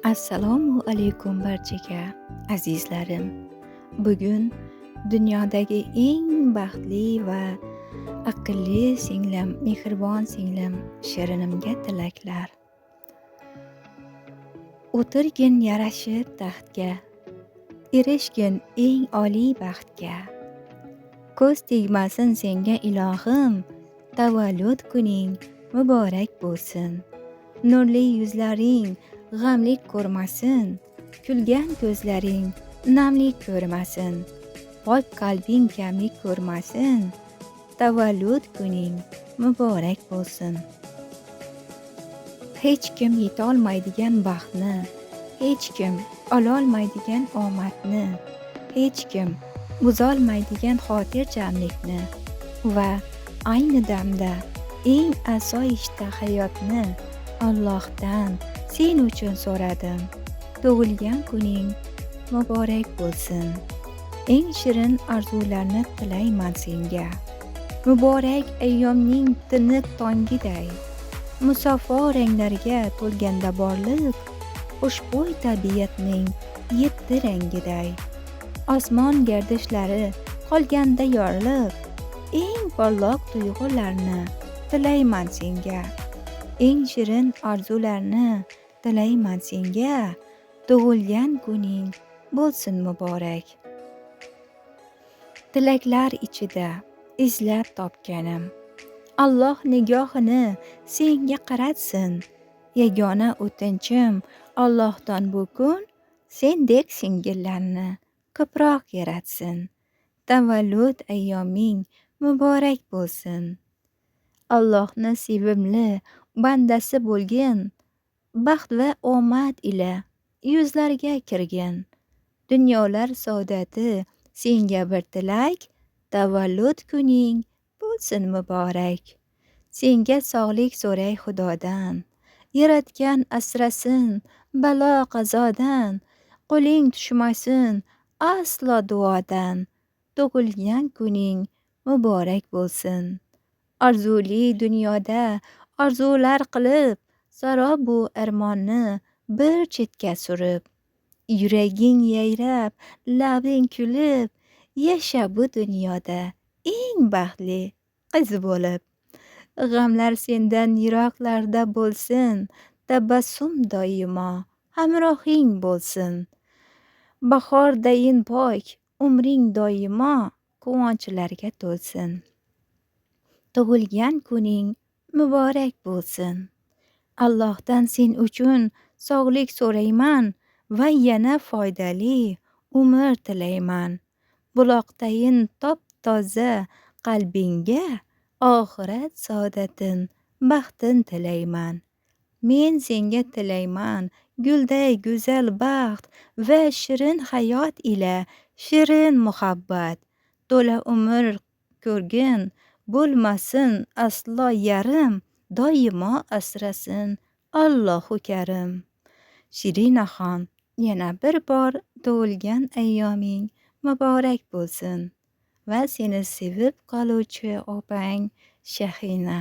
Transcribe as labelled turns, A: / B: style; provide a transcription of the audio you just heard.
A: Assalomu alaykum barchaga azizlarim. Bugun dunyodagi eng baxtli va aqlli singlim, mehribon singlim Shirinimga tilaklar. O'tirgin yarashib taxtga, erishgin eng oliy baxtga. Ko'z tegmasin senga ilohim, tavallud kuning muborak bo'lsin. Nurli yuzlaring g'amlik ko'rmasin, kulgan ko'zlaring namlik ko'rmasin. Pok qalbing kamlik ko'rmasin, tavallud kuning muborak bo'lsin. Hech kim yetolmaydigan baxtni, hech kim ololmaydigan omadni, hech kim buzolmaydigan xotirjamlikni va ayni damda eng asoyishta hayotni Allohdan sen uchun so'radim. Tug'ilgan kuning muborak bo'lsin. Eng shirin arzularni tilayman senga. Muborak ayyomning tiniq tongiday, musaffo ranglarga to'lganda borliq, xushbo'y tabiatning yetti rangiday. Osmon gardishlari qolganda yorliq, eng porloq tuyg'ularni tilayman senga. Eng shirin arzularni tilayman senga. Tug'ilgan kuning bo'lsin muborak. Tilaklar ichida izlab topganim, Alloh nigohini senga qaratsin. Yagona o'tinchim Allohdan bu kun sendek singillarni ko'proq yaratsin. Tavallud ayyoming muborak bo'lsin. Allohni sevimli bandasi bo'lgin, baxt va omad ila yuzlarga kirgin. Dunyolar saodati senga bir tilak, tavallud kuning bo'lsin muborak. Senga sog'lik so'ray Xudodan, yaratgan asrasin balo qazodan. Qo'ling tushmasin aslo duodan, tug'ilgan kuning muborak bo'lsin. Arzuli dunyoda arzular qilib, sarobu armonni bir chetga surib, yuraging yayrab, labing kulib, yasha bu dunyoda eng baxtli qiz bo'lib. G'amlar sendan yiroqlarda bo'lsin, tabassum doimo hamrohing bo'lsin. Bahordayin pok, umring doimo quvonchlarga to'lsin. Tug'ilgan kuning muborak bo'lsin. Allohdan sen uchun sog'lik so'rayman va yana foydali umr tilayman. Buloqdayin top-toza qalbingga oxirat saodatin, baxtin tilayman. Men senga tilayman gulday go'zal baxt va shirin hayot ila shirin muhabbat. To'la umr ko'rgin, bo'lmasin aslo yarim, doimo asrasin Allohu Karim. Shirinaxon, yana bir bor tug'ilgan ayyoming muborak bo'lsin va seni sevib qoluvchi opang Shahina.